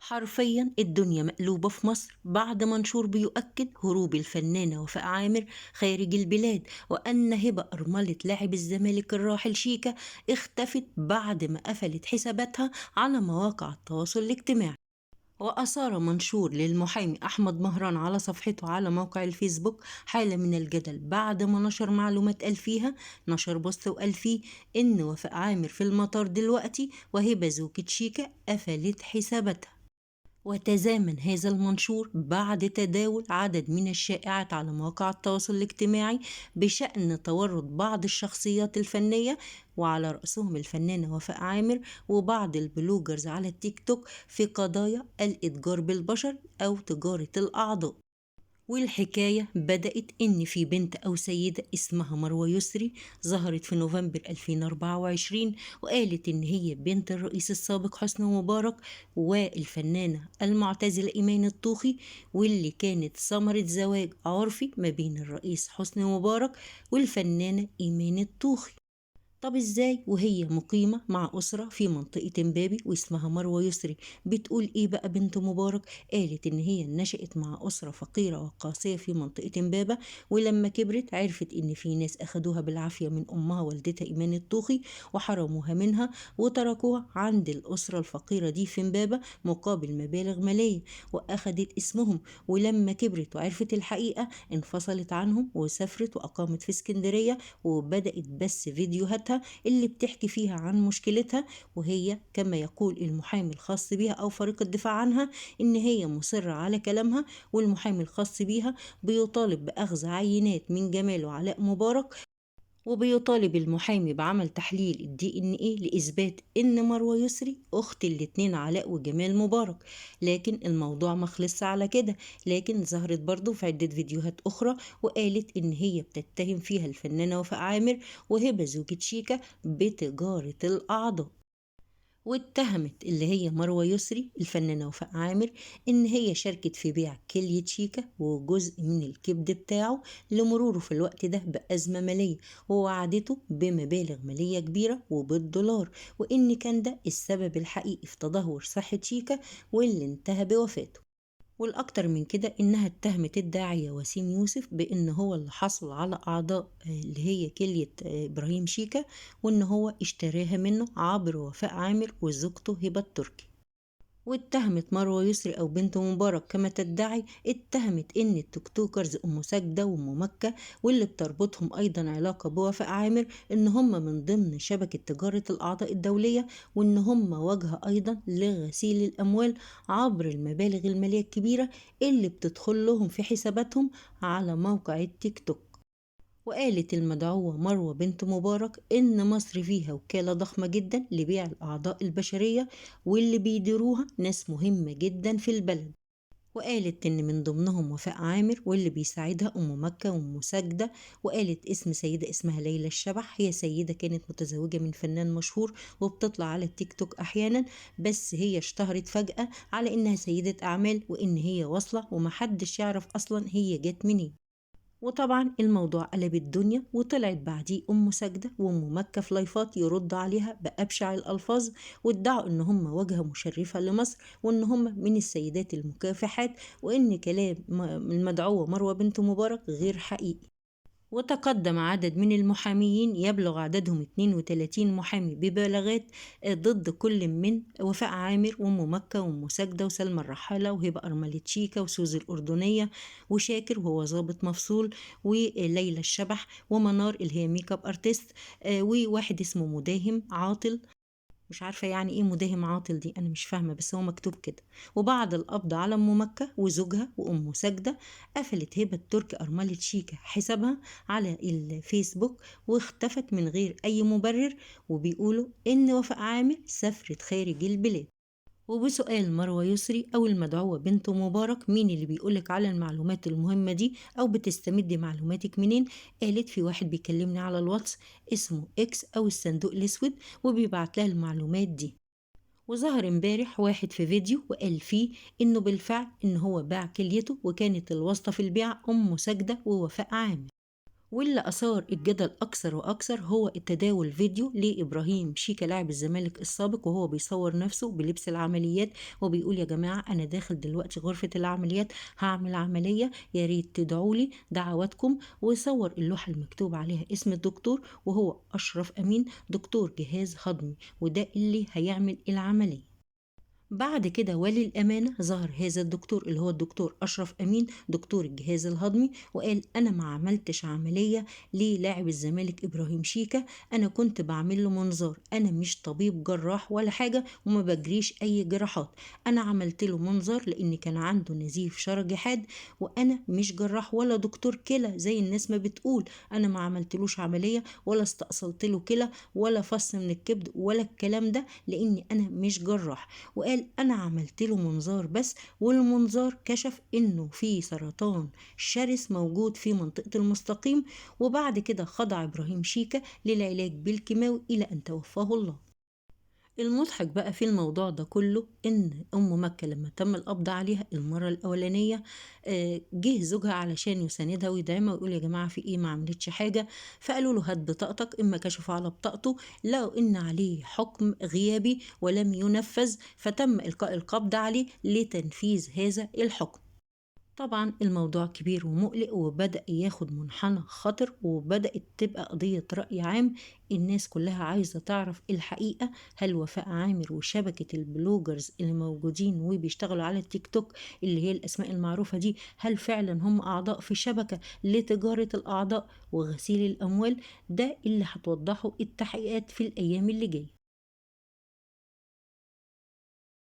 حرفيا الدنيا مقلوبة في مصر بعد منشور بيؤكد هروب الفنانة وفاء عامر خارج البلاد، وأن هبة أرملة لاعب الزمالك الراحل شيكا اختفت بعد ما قفلت حساباتها على مواقع التواصل الاجتماعي. وأثار منشور للمحامي أحمد مهران على صفحته على موقع الفيسبوك حالة من الجدل بعد ما نشر معلومات قال فيها، نشر بوست وقال فيه إن وفاء عامر في المطار دلوقتي وهبة زوجة شيكا قفلت حساباتها. وتزامن هذا المنشور بعد تداول عدد من الشائعات على مواقع التواصل الاجتماعي بشأن تورط بعض الشخصيات الفنية، وعلى رأسهم الفنانة وفاء عامر وبعض البلوجرز على التيك توك في قضايا الإتجار بالبشر أو تجارة الأعضاء. والحكاية بدأت إن في بنت أو سيدة اسمها مروة يسري ظهرت في نوفمبر 2024 وقالت إن هي بنت الرئيس السابق حسني مبارك والفنانة المعتزلة إيمان الطوخي، واللي كانت ثمرة زواج عرفي ما بين الرئيس حسني مبارك والفنانة إيمان الطوخي. طب ازاي وهي مقيمة مع أسرة في منطقة امبابي واسمها مروة يسري بتقول ايه بقى بنت مبارك؟ قالت ان هي نشأت مع أسرة فقيرة وقاسية في منطقة امبابة، ولما كبرت عرفت ان في ناس اخدوها بالعافية من امها والدتها ايمان الطوخي وحرموها منها وتركوها عند الأسرة الفقيرة دي في امبابة مقابل مبالغ مالية، واخدت اسمهم. ولما كبرت وعرفت الحقيقة انفصلت عنهم وسافرت وأقامت في اسكندرية، وبدأت بس فيديوهاتها اللي بتحكي فيها عن مشكلتها، وهي كما يقول المحامي الخاص بيها أو فريق الدفاع عنها إن هي مصرة على كلامها. والمحامي الخاص بيها بيطالب بأخذ عينات من جمال وعلاء مبارك، وبيطالب المحامي بعمل تحليل الدي ان ايه لإثبات ان مروة يسري اخت الاتنين علاء وجمال مبارك. لكن الموضوع ما خلصش على كده، لكن ظهرت برضو في عدة فيديوهات اخرى وقالت ان هي بتتهم فيها الفنانة وفاء عامر وهبة زوجة شيكا بتجارة الاعضاء. واتهمت اللي هي مروة يسري الفنانة وفاء عامر إن هي شاركت في بيع كلية شيكا وجزء من الكبد بتاعه لمروره في الوقت ده بأزمة مالية، ووعدته بمبالغ مالية كبيرة وبالدولار، وإن كان ده السبب الحقيقي في تدهور صحة شيكا واللي انتهى بوفاته. والأكتر من كده إنها اتهمت الداعية وسيم يوسف بإن هو اللي حصل على أعضاء اللي هي كلية إبراهيم شيكا، وإن هو اشتراها منه عبر وفاء عامر وزوجته هبة تركي. واتهمت مروة يسري أو بنت مبارك كما تدعي، اتهمت إن التيك توكرز أم ساجدة وأم مكة واللي بتربطهم أيضا علاقة بوفاء عامر إن هم من ضمن شبكة تجارة الأعضاء الدولية، وإن هم واجهة أيضا لغسيل الأموال عبر المبالغ المالية الكبيرة اللي بتدخل لهم في حساباتهم على موقع التيك توك. وقالت المدعوة مروة بنت مبارك إن مصر فيها وكالة ضخمة جدا لبيع الأعضاء البشرية واللي بيديروها ناس مهمة جدا في البلد. وقالت إن من ضمنهم وفاء عامر واللي بيساعدها أم مكة وأم ساجدة. وقالت اسم سيدة اسمها ليلى الشبح، هي سيدة كانت متزوجة من فنان مشهور وبتطلع على التيك توك أحيانا، بس هي اشتهرت فجأة على إنها سيدة أعمال وإن هي واصلة ومحدش يعرف أصلا هي جت منين. وطبعا الموضوع قلب الدنيا، وطلعت بعديه أم ساجدة وأم مكة في لايفات يرد عليها بأبشع الألفاظ، وادعوا إن هم واجهة مشرفة لمصر وإن هم من السيدات المكافحات، وإن كلام المدعوة مروة بنت مبارك غير حقيقي. وتقدم عدد من المحاميين يبلغ عددهم 32 محامي ببلاغات ضد كل من وفاء عامر وأم مكة وأم ساجدة وسلمى الرحالة وهبة أرملة شيكا وسوزي الأردنية وشاكر وهو ضابط مفصول وليلى الشبح ومنار اللي هي ميك اب ارتست، وواحد اسمه مداهم عاطل. مش عارفة يعني ايه مداهم عاطل دي، انا مش فاهمة بس هو مكتوب كده. وبعد القبض على ام مكة وزوجها وام ساجدة، قفلت هبة تركي أرملة شيكا حسابها على الفيسبوك واختفت من غير اي مبرر، وبيقولوا ان وفاء عامر سافرت خارج البلاد. وبسؤال مروة يسري أو المدعوة بنت مبارك مين اللي بيقولك على المعلومات المهمة دي أو بتستمد معلوماتك منين، قالت في واحد بيكلمني على الواتس اسمه إكس أو الصندوق الأسود وبيبعت لها المعلومات دي. وظهر امبارح واحد في فيديو وقال فيه إنه بالفعل إن هو باع كليته وكانت الواسطة في البيع أم ساجدة ووفاء عامر. واللي أثار الجدل أكثر وأكثر هو التداول فيديو لإبراهيم شيكا لاعب الزمالك السابق وهو بيصور نفسه بلبس العمليات وبيقول: يا جماعة أنا داخل دلوقتي غرفة العمليات هعمل عملية، يا ريت تدعولي دعواتكم. وصور اللوحة المكتوب عليها اسم الدكتور وهو أشرف أمين دكتور جهاز هضمي، وده اللي هيعمل العملية. بعد كده وللأمانة ظهر هذا الدكتور اللي هو الدكتور أشرف أمين دكتور الجهاز الهضمي وقال: أنا ما عملتش عملية للاعب الزمالك إبراهيم شيكا، أنا كنت بعمل له منظار، أنا مش طبيب جراح ولا حاجة وما بجريش أي جراحات، أنا عملت له منظار لأن كان عنده نزيف شرجي حاد، وأنا مش جراح ولا دكتور كلى زي الناس ما بتقول، أنا ما عملتلوش عملية ولا استأصلت له كلى ولا فص من الكبد ولا الكلام ده لأني أنا مش جراح. وقال: أنا عملت له منظار بس، والمنظار كشف إنه في سرطان شرس موجود في منطقة المستقيم. وبعد كده خضع إبراهيم شيكا للعلاج بالكيماوي إلى أن توفاه الله. المضحك بقى في الموضوع ده كله إن أم مكة لما تم القبض عليها المرة الأولانية جه زوجها علشان يساندها ويدعمها ويقول: يا جماعة في إيه، ما عملتش حاجة. فقالوا له: هات بطاقتك. إما كشفوا على بطاقته لقوا إن عليه حكم غيابي ولم ينفذ، فتم إلقاء القبض عليه لتنفيذ هذا الحكم. طبعا الموضوع كبير ومقلق وبدأ ياخد منحنى خطر وبدأت تبقى قضية رأي عام. الناس كلها عايزة تعرف الحقيقة، هل وفاء عامر وشبكة البلوجرز اللي موجودين وبيشتغلوا على التيك توك اللي هي الأسماء المعروفة دي هل فعلا هم أعضاء في شبكة لتجارة الأعضاء وغسيل الأموال؟ ده اللي هتوضحه التحقيقات في الأيام اللي جاية.